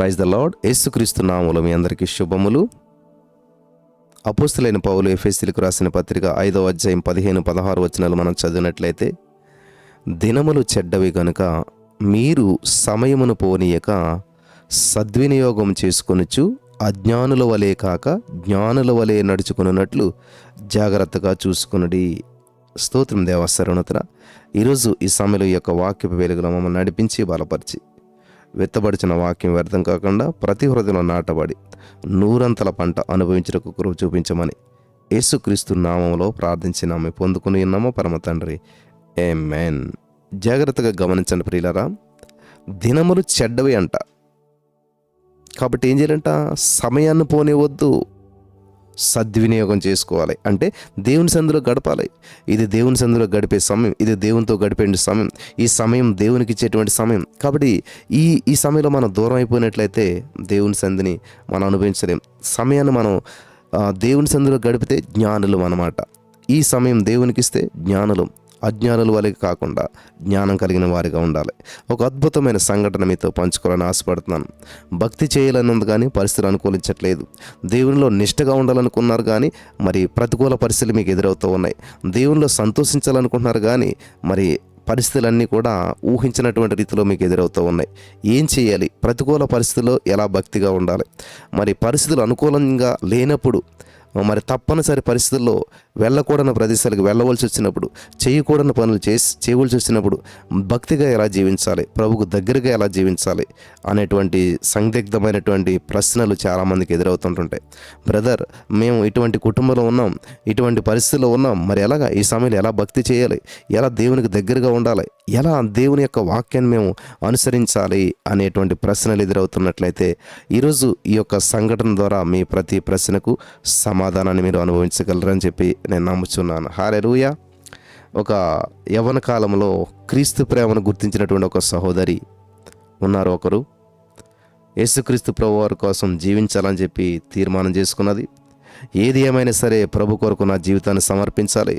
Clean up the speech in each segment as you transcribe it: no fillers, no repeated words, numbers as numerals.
Praise the lord. యేసుక్రీస్తు నామములో మీ అందరికీ శుభములు. అపోస్తలుడైన పౌలు ఎఫెసీయులకు రాసిన పత్రిక 5వ అధ్యాయం 15-16 వచనాలు మనం చదివినట్లయితే, దినములు చెడ్డవి గనుక మీరు సమయమును పోనీయక సద్వినియోగం చేసుకొనుచు అజ్ఞానుల వలె కాక జ్ఞానుల వలె నడుచుకున్నట్లు జాగ్రత్తగా చూసుకునుడి. స్తోత్రం దేవా సర్వోన్నతుడ. ఈరోజు ఈ సమయంలో ఈ యొక్క వాక్యపు వెలుగులో మమ్మల్ని నడిపించి బలపరిచి విత్తబడిచిన వాక్యం వ్యర్థం కాకుండా ప్రతి హృదయంలో నాటబడి నూరంతల పంట అనుభవించడానికి కృప చూపించమని యేసుక్రీస్తు నామములో ప్రార్థించినాము, పొందుకుని ఉన్నాము పరమ తండ్రి. ఆమేన్. జాగ్రత్తగా గమనించండి ప్రియులారా, దినములు చెడ్డవి అంట. కాబట్టి ఏం చేయాలంట? సమయాన్ని పోనివద్దు, సద్వినియోగం చేసుకోవాలి. అంటే దేవుని సందులో గడపాలి. ఇది దేవుని సందులో గడిపే సమయం, ఇది దేవునితో గడిపే సమయం, ఈ సమయం దేవునికి ఇచ్చేటువంటి సమయం. కాబట్టి ఈ సమయంలో మనం దూరం అయిపోయినట్లయితే దేవుని సంధిని మనం అనుభవించలేం. సమయాన్ని మనం దేవుని సందులో గడిపితే జ్ఞానులు అన్నమాట. ఈ సమయం దేవునికి ఇస్తే జ్ఞానులు, అజ్ఞానుల వలె కాకుండా జ్ఞానం కలిగిన వారిగా ఉండాలి. ఒక అద్భుతమైన సంఘటన మీతో పంచుకోవాలని ఆశపడుతున్నాను. భక్తి చేయాలన్నది కానీ పరిస్థితులు అనుకూలించట్లేదు. దేవునిలో నిష్ఠగా ఉండాలనుకున్నారు కానీ మరి ప్రతికూల పరిస్థితులు మీకు ఎదురవుతూ ఉన్నాయి. దేవునిలో సంతోషించాలనుకుంటున్నారు కానీ మరి పరిస్థితులన్నీ కూడా ఊహించినటువంటి రీతిలో మీకు ఎదురవుతూ ఉన్నాయి. ఏం చేయాలి? ప్రతికూల పరిస్థితుల్లో ఎలా భక్తిగా ఉండాలి? మరి పరిస్థితులు అనుకూలంగా లేనప్పుడు, మరి తప్పనిసరి పరిస్థితుల్లో వెళ్ళకూడని ప్రదేశాలకు వెళ్ళవలసి వచ్చినప్పుడు, చేయకూడని పనులు చేయవలసి వచ్చినప్పుడు భక్తిగా ఎలా జీవించాలి, ప్రభుకు దగ్గరగా ఎలా జీవించాలి అనేటువంటి సందిగ్ధమైనటువంటి ప్రశ్నలు చాలామందికి ఎదురవుతుంటుంటాయి. బ్రదర్, మేము ఇటువంటి కుటుంబంలో ఉన్నాం, ఇటువంటి పరిస్థితుల్లో ఉన్నాం, మరి ఎలాగా ఈ సమయంలో ఎలా భక్తి చేయాలి, ఎలా దేవునికి దగ్గరగా ఉండాలి, ఎలా దేవుని యొక్క వాక్యాన్ని మేము అనుసరించాలి అనేటువంటి ప్రశ్నలు ఎదురవుతున్నట్లయితే ఈరోజు ఈ యొక్క సంఘటన ద్వారా మీ ప్రతి ప్రశ్నకు సమాధానాన్ని మీరు అనుభవించగలరని చెప్పి నేను నమ్ముచున్నాను. హల్లెలూయా. ఒక యవ్వన కాలంలో క్రీస్తు ప్రేమను గుర్తించినటువంటి ఒక సహోదరి ఉన్నారు. ఒకరు యేసుక్రీస్తు ప్రభు వారి కోసం జీవించాలని చెప్పి తీర్మానం చేసుకున్నది. ఏది ఏమైనా సరే ప్రభు కొరకు నా జీవితాన్ని సమర్పించాలి,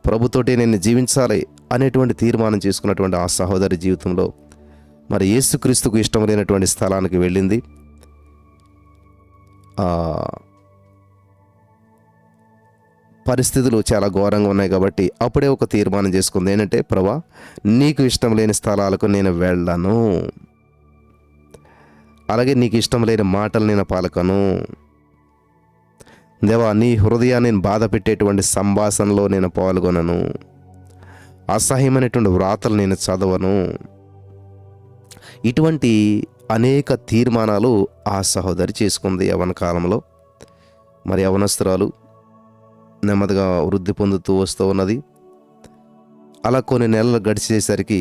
ప్రభుతోటి నేను జీవించాలి అనేటువంటి తీర్మానం చేసుకున్నటువంటి ఆ సహోదరి జీవితంలో మరి యేసుక్రీస్తుకు ఇష్టం లేనటువంటి స్థలానికి వెళ్ళింది. పరిస్థితులు చాలా ఘోరంగా ఉన్నాయి కాబట్టి అప్పుడే ఒక తీర్మానం చేసుకుంది. ఏంటంటే, ప్రభా, నీకు ఇష్టం లేని స్థలాలకు నేను వెళ్ళను, అలాగే నీకు ఇష్టం లేని మాటలు నేను పలకను. దేవా, నీ హృదయాన్ని నేను బాధ పెట్టేటువంటి సంభాషణలో నేను పాల్గొనను, అసహ్యమైనటువంటి వ్రాతలు నేను చదవను. ఇటువంటి అనేక తీర్మానాలు ఆ సహోదరి చేసుకుంది యవ్వన కాలంలో. మరి యవ్వనస్తురాలు నెమ్మదిగా వృద్ధి పొందుతూ వస్తూ ఉన్నది. అలా కొన్ని నెలలు గడిచేసరికి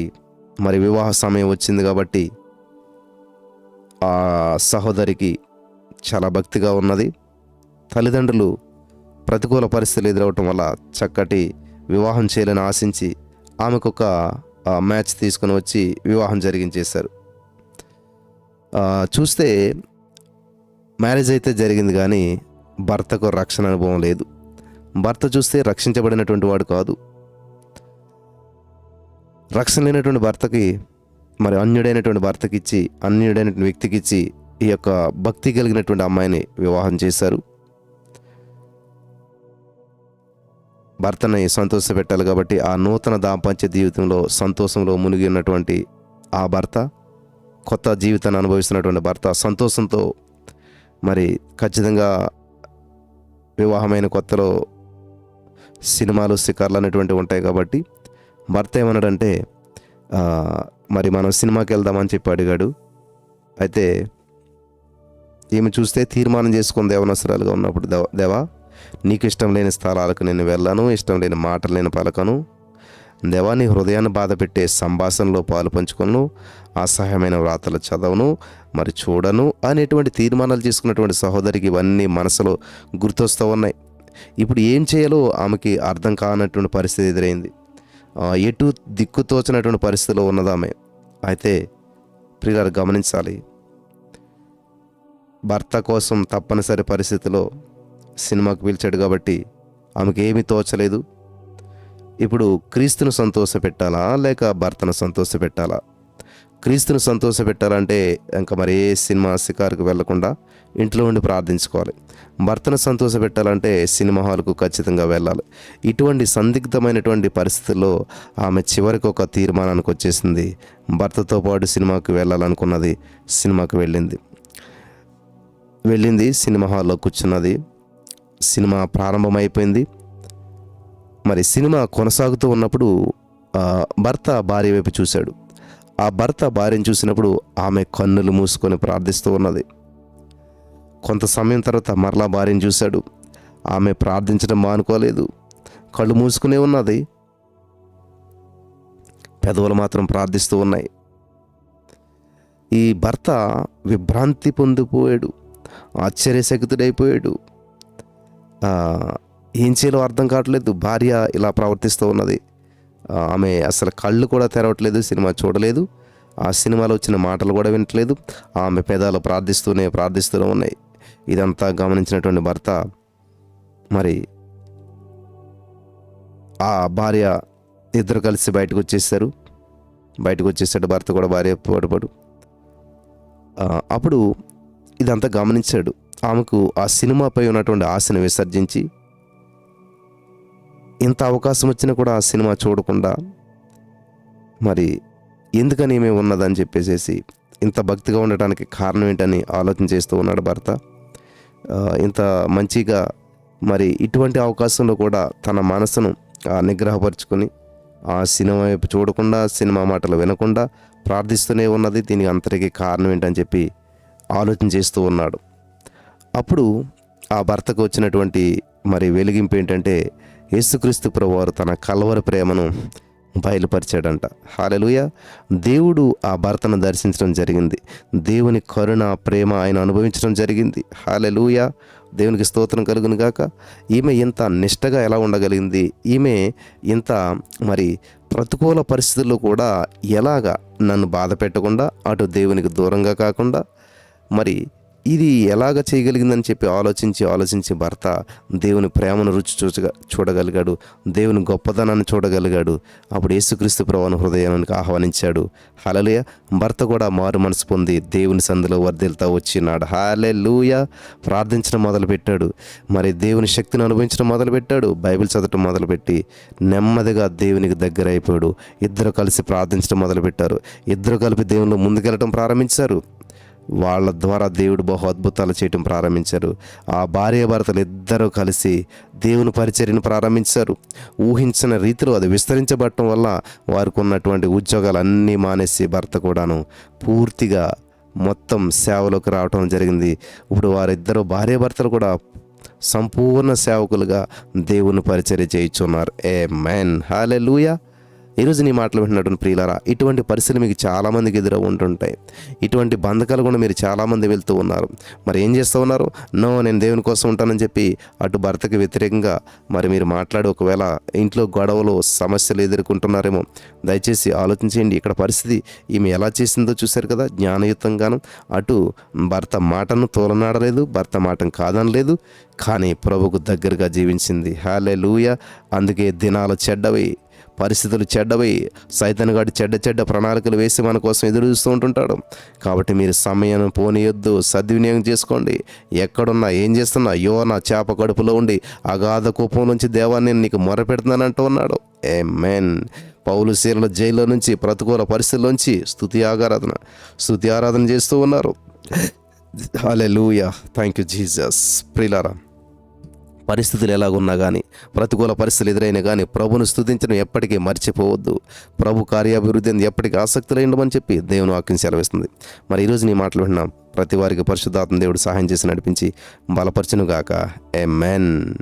మరి వివాహ సమయం వచ్చింది కాబట్టి ఆ సహోదరికి చాలా భక్తిగా ఉన్నది. తల్లిదండ్రులు ప్రతికూల పరిస్థితులు ఎదురవటం వల్ల చక్కటి వివాహం చేయాలని ఆశించి ఆమెకు ఒక మ్యాచ్ తీసుకుని వచ్చి వివాహం జరిగించేశారు. చూస్తే మ్యారేజ్ అయితే జరిగింది కానీ భర్తకు రక్షణ అనుభవం లేదు. భర్త చూస్తే రక్షించబడినటువంటి వాడు కాదు. రక్షణ లేనటువంటి భర్తకి మరి అన్యుడైనటువంటి భర్తకి ఇచ్చి, అన్యుడైనటువంటి వ్యక్తికి ఇచ్చి ఈ యొక్క భక్తి కలిగినటువంటి అమ్మాయిని వివాహం చేశారు. భర్తని సంతోషపెట్టాలి కాబట్టి ఆ నూతన దాంపత్య జీవితంలో సంతోషంలో మునిగి ఉన్నటువంటి ఆ భర్త, కొత్త జీవితాన్ని అనుభవిస్తున్నటువంటి భర్త సంతోషంతో మరి ఖచ్చితంగా వివాహమైన కొత్తలో సినిమాలు, శిఖర్లు అనేటువంటివి ఉంటాయి కాబట్టి భర్త ఏమన్నాడంటే, మరి మనం సినిమాకి వెళ్దామని చెప్పి అడిగాడు. అయితే ఈమె చూస్తే తీర్మానం చేసుకుంది యవ్వనస్తురాలుగా ఉన్నప్పుడు, దేవా, నీకు ఇష్టం లేని స్థలాలకు నేను వెళ్ళను, ఇష్టం లేని మాటలు నేను పలకను, దేవా, నీ హృదయాన్ని బాధ పెట్టే సంభాషణలో పాలు పంచుకొను, అసహ్యమైన వ్రాతలు చదవను, మరి చూడను అనేటువంటి తీర్మానాలు చేసుకున్నటువంటి సహోదరికి ఇవన్నీ మనసులో గుర్తొస్తూ ఉన్నాయి. ఇప్పుడు ఏం చేయాలో ఆమెకి అర్థం కానటువంటి పరిస్థితి ఎదురైంది. ఎటు దిక్కుతోచినటువంటి పరిస్థితిలో ఉన్నదామె. అయితే ప్రియులారా, గమనించాలి, భర్త కోసం తప్పనిసరి పరిస్థితిలో సినిమాకు పిలిచాడు కాబట్టి ఆమెకి ఏమీ తోచలేదు. ఇప్పుడు క్రీస్తును సంతోషపెట్టాలా లేక భర్తను సంతోషపెట్టాలా? క్రీస్తును సంతోషపెట్టాలంటే ఇంకా మరి ఏ సినిమా షికారుకు వెళ్లకుండా ఇంట్లో ఉండి ప్రార్థించుకోవాలి. భర్తను సంతోషపెట్టాలంటే సినిమా హాల్కు ఖచ్చితంగా వెళ్ళాలి. ఇటువంటి సందిగ్ధమైనటువంటి పరిస్థితుల్లో ఆమె చివరికి ఒక తీర్మానానికి వచ్చేసింది. భర్తతో పాటు సినిమాకి వెళ్ళాలనుకున్నది. సినిమాకి వెళ్ళింది, సినిమా హాల్లో కూర్చున్నది. సినిమా ప్రారంభమైపోయింది. మరి సినిమా కొనసాగుతూ ఉన్నప్పుడు భర్త భార్య వైపు చూశాడు. ఆ భర్త భార్యను చూసినప్పుడు ఆమె కన్నులు మూసుకొని ప్రార్థిస్తూ ఉన్నది. కొంత సమయం తర్వాత మరలా భార్యను చూశాడు. ఆమె ప్రార్థించడం మానుకోలేదు, కళ్ళు మూసుకునే ఉన్నది, పెదవులు మాత్రం ప్రార్థిస్తూ ఉన్నాయి. ఈ భర్త విభ్రాంతి పొందిపోయాడు, ఆశ్చర్యచకితుడైపోయాడు. ఏం చేయాలో అర్థం కావట్లేదు. భార్య ఇలా ప్రవర్తిస్తూ ఉన్నది. ఆమె అసలు కళ్ళు కూడా తెరవట్లేదు, సినిమా చూడలేదు, ఆ సినిమాలో వచ్చిన మాటలు కూడా వినట్లేదు. ఆమె పెదాలు ప్రార్థిస్తూనే ఉన్నాయి. ఇదంతా గమనించినటువంటి భర్త మరి ఆ భార్య ఇద్దరు కలిసి బయటకు వచ్చేసాడు. భర్త కూడా భార్య పడు. అప్పుడు ఇదంతా గమనించాడు. ఆమెకు ఆ సినిమాపై ఉన్నటువంటి ఆశను విసర్జించి, ఇంత అవకాశం వచ్చినా కూడా ఆ సినిమా చూడకుండా మరి ఎందుకని ఏమీ ఉన్నదని చెప్పేసి ఇంత భక్తిగా ఉండటానికి కారణం ఏంటని ఆలోచన చేస్తూ ఉన్నాడు భర్త. ఇంత మంచిగా మరి ఇటువంటి అవకాశంలో కూడా తన మనసును నిగ్రహపరుచుకొని ఆ సినిమా వైపు చూడకుండా, సినిమా మాటలు వినకుండా ప్రార్థిస్తూనే ఉన్నది. దీనికి అంతటికీ కారణం ఏంటని చెప్పి ఆలోచన చేస్తూ ఉన్నాడు. అప్పుడు ఆ భర్తకు వచ్చినటువంటి మరి వెలిగింపు ఏంటంటే, యేసుక్రీస్తు ప్రభువారు తన కల్వరి ప్రేమను బయలుపరిచాడంట. హల్లెలూయా. దేవుడు ఆ భర్తను దర్శించడం జరిగింది. దేవుని కరుణ, ప్రేమ ఆయన అనుభవించడం జరిగింది. హల్లెలూయా. దేవునికి స్తోత్రం కలుగును గాక. ఈమె ఇంత నిష్టగా ఎలా ఉండగలిగింది? ఈమె ఇంత మరి ప్రతికూల పరిస్థితుల్లో కూడా ఎలాగా నన్ను బాధ పెట్టకుండా, అటు దేవునికి దూరంగా కాకుండా మరి ఇది ఎలాగ చేయగలిగిందని చెప్పి ఆలోచించి భర్త దేవుని ప్రేమను రుచి చూడగలిగాడు, దేవుని గొప్పతనాన్ని చూడగలిగాడు. అప్పుడు యేసుక్రీస్తు ప్రభువును హృదయానికి ఆహ్వానించాడు. హల్లెలూయా. భర్త కూడా మారు మనసు పొంది దేవుని సందులో వర్ధిల్తా వచ్చినాడు. హల్లెలూయా. ప్రార్థించడం మొదలుపెట్టాడు. మరి దేవుని శక్తిని అనుభవించడం మొదలుపెట్టాడు. బైబిల్ చదవటం మొదలుపెట్టి నెమ్మదిగా దేవునికి దగ్గర అయిపోయాడు. ఇద్దరు కలిసి ప్రార్థించడం మొదలుపెట్టారు. ఇద్దరు కలిపి దేవునిలో ముందుకెళ్ళటం ప్రారంభించారు. వాళ్ళ ద్వారా దేవుడు బహు అద్భుతాలు చేయటం ప్రారంభించారు. ఆ భార్య భర్తలు ఇద్దరూ కలిసి దేవుని పరిచర్యను ప్రారంభించారు. ఊహించిన రీతిలో అది విస్తరించబడటం వల్ల వారికి ఉన్నటువంటి ఉద్యోగాలన్నీ మానేసి భర్త కూడాను పూర్తిగా మొత్తం సేవలోకి రావటం జరిగింది. ఇప్పుడు వారిద్దరూ భార్య భర్తలు కూడా సంపూర్ణ సేవకులుగా దేవుని పరిచర్య చేయించున్నారు. ఆమేన్. హల్లెలూయా. ఈరోజు నీ మాటలు వింటున్నటువంటి ప్రియులారా, ఇటువంటి పరిస్థితులు మీకు చాలామందికి ఎదురు ఉంటుంటాయి. ఇటువంటి బంధకాలు కూడా మీరు చాలామంది వెళ్తూ ఉన్నారు. మరి ఏం చేస్తూ ఉన్నారు? నేను దేవుని కోసం ఉంటానని చెప్పి అటు భర్తకి వ్యతిరేకంగా మరి మీరు మాట్లాడి ఒకవేళ ఇంట్లో గొడవలు, సమస్యలు ఎదుర్కొంటున్నారేమో. దయచేసి ఆలోచించండి. ఇక్కడ పరిస్థితి ఈమె ఎలా చేసిందో చూశారు కదా, జ్ఞానయుక్తంగాను. అటు భర్త మాటను తోలనాడలేదు, భర్త మాటను కాదనలేదు, కానీ ప్రభువుకు దగ్గరగా జీవించింది. హల్లెలూయా. అందుకే దినాలు చెడ్డవి, పరిస్థితులు చెడ్డవి, సైతానుగాడు చెడ్డ ప్రణాళికలు వేసి మన కోసం ఎదురు చూస్తూ ఉంటుంటాడు. కాబట్టి మీరు సమయాన్ని పోనీయొద్దు, సద్వినియోగం చేసుకోండి. ఎక్కడున్నా, ఏం చేస్తున్నా, నా చేప కడుపులో ఉండి అగాధ కోపం నుంచి దేవాన్ని నీకు మొరపెడుతున్నానంటూ ఉన్నాడు. ఆమేన్. పౌలు శీలల జైల్లో నుంచి, ప్రతికూల పరిస్థితుల్లోంచి స్తుతి ఆరాధన చేస్తూ ఉన్నారు. హల్లెలూయా. Thank you Jesus. ప్రియులారా, పరిస్థితులు ఎలాగున్నా కానీ, ప్రతికూల పరిస్థితులు ఎదురైనా కానీ ప్రభును స్తుతించడం ఎప్పటికీ మర్చిపోవద్దు. ప్రభు కార్యాభివృద్ధిని ఎప్పటికీ ఆసక్తులు ఉండమని చెప్పి దేవుని వాక్యం సెలవిస్తుంది. మరి ఈరోజు నీ మాటలు విన్నాం. ప్రతి వారికి పరిశుద్ధాత్మ దేవుడు సహాయం చేసి నడిపించి బలపరచును గాక. ఆమేన్.